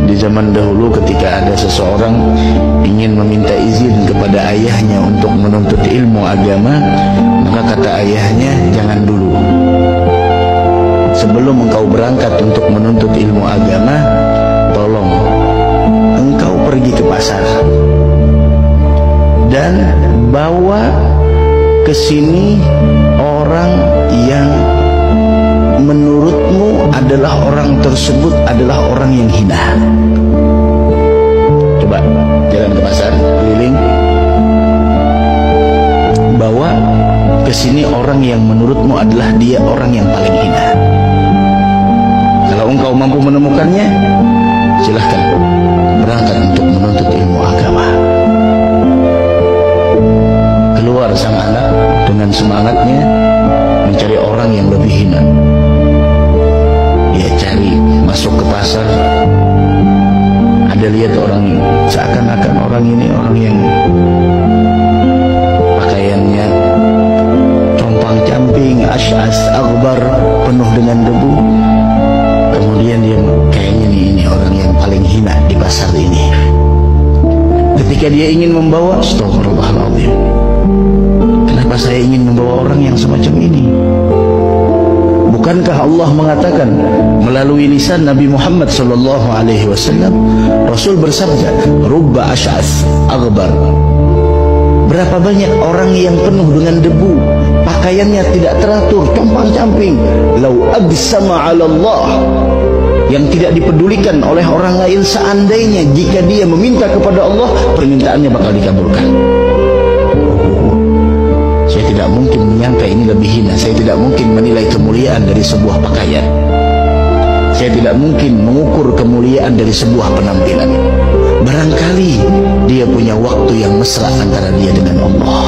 Di zaman dahulu ketika ada seseorang ingin meminta izin kepada ayahnya untuk menuntut ilmu agama, maka kata ayahnya, jangan dulu. Sebelum engkau berangkat untuk menuntut ilmu agama, tolong engkau pergi ke pasar dan bawa ke sini orang yang menurutmu adalah orang tersebut adalah orang yang hina. Coba jalan ke pasar, keliling, bawa ke sini orang yang menurutmu adalah dia orang yang paling hina. Kalau engkau mampu menemukannya, silahkan berangkat untuk menuntut ilmu agama. Keluar sang anak dengan semangatnya mencari orang yang lebih hina. Dia cari, masuk ke pasar, ada lihat orang, seakan-akan orang ini orang yang pakaiannya compang-camping, asy'as aghbar, penuh dengan debu. Kemudian dia kayaknya ini orang yang paling hina di pasar ini. Ketika dia ingin membawa, astagfirullahaladzim, kenapa saya ingin membawa orang yang semacam ini? Bukankah Allah mengatakan melalui lisan Nabi Muhammad SAW, Rasul bersabda, rubba asy'as aghbar. Berapa banyak orang yang penuh dengan debu, pakaiannya tidak teratur, compang-camping, lau aqsama 'ala Allah, yang tidak dipedulikan oleh orang lain. Seandainya jika dia meminta kepada Allah, permintaannya bakal dikabulkan. Saya tidak mungkin menyangka ini lebih hina. Saya tidak mungkin menilai kemuliaan dari sebuah pakaian. Saya tidak mungkin mengukur kemuliaan dari sebuah penampilan. Barangkali dia punya waktu yang mesra antara dia dengan Allah.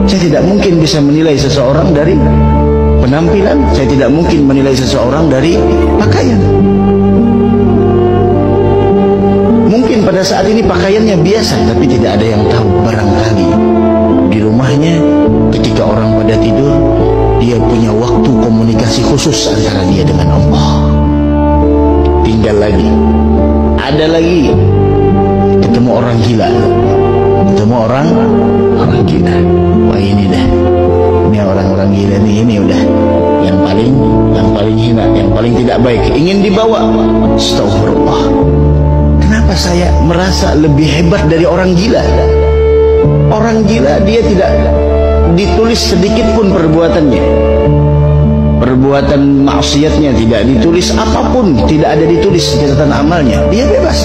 Saya tidak mungkin bisa menilai seseorang dari penampilan. Saya tidak mungkin menilai seseorang dari pakaian. Mungkin pada saat ini pakaiannya biasa, tapi tidak ada yang tahu. Barangkali di rumahnya ketika orang pada tidur, dia punya waktu komunikasi khusus antara dia dengan Allah. Tinggal lagi, ada lagi, ketemu orang gila, ketemu orang gila. Wah ini dah, ini orang-orang gila nih, ini udah yang paling hina, yang paling tidak baik, ingin dibawa. Astagfirullah, kenapa saya merasa lebih hebat dari orang gila? Orang gila dia tidak ditulis sedikit pun perbuatannya, perbuatan maksiatnya tidak ditulis, apapun tidak ada ditulis catatan amalnya, dia bebas.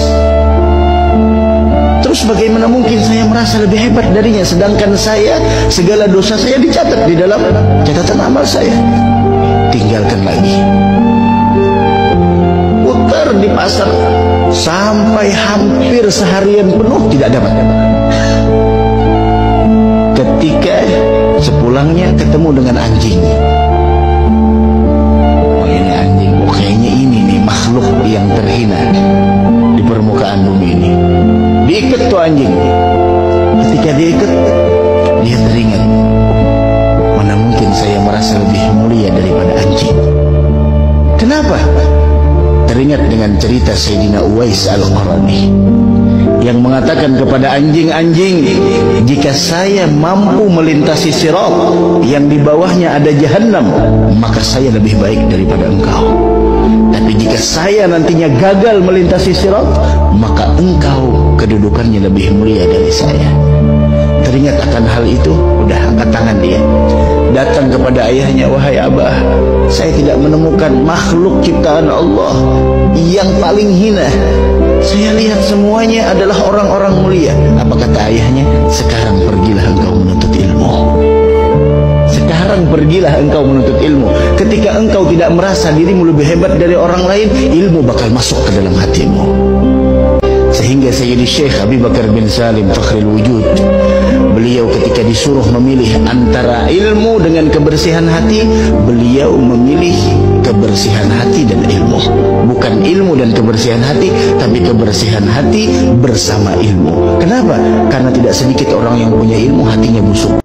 Terus bagaimana mungkin saya merasa lebih hebat darinya, sedangkan saya, segala dosa saya dicatat di dalam catatan amal saya? Tinggalkan lagi, putar di pasar sampai hampir seharian penuh tidak dapat. Ketika sepulangnya ketemu dengan anjing. Oh ini anjing, oh kayaknya ini nih makhluk yang terhina di permukaan bumi ini. Diikat tuh anjing. Ketika diikat, dia teringat, mana mungkin saya merasa lebih mulia daripada anjing. Kenapa? Teringat dengan cerita Sayyidina Uwais Al-Qarani yang mengatakan kepada anjing-anjing, jika saya mampu melintasi sirat yang di bawahnya ada jahanam, maka saya lebih baik daripada engkau. Tapi jika saya nantinya gagal melintasi sirat, maka engkau kedudukannya lebih mulia dari saya. Teringat akan hal itu, udah angkat tangan dia, datang kepada ayahnya, wahai abah, saya tidak menemukan makhluk ciptaan Allah yang paling hina. Saya lihat semuanya adalah orang-orang mulia. Apa kata ayahnya? Sekarang pergilah engkau menuntut ilmu. Sekarang pergilah engkau menuntut ilmu. Ketika engkau tidak merasa dirimu lebih hebat dari orang lain, ilmu bakal masuk ke dalam hatimu. Sehingga Sayyidi Syekh Abi Bakar bin Salim Fakhrul Wujud, beliau ketika disuruh memilih antara ilmu dengan kebersihan hati, beliau memilih kebersihan hati dan ilmu. Bukan ilmu dan kebersihan hati, tapi kebersihan hati bersama ilmu. Kenapa? Karena tidak sedikit orang yang punya ilmu hatinya busuk.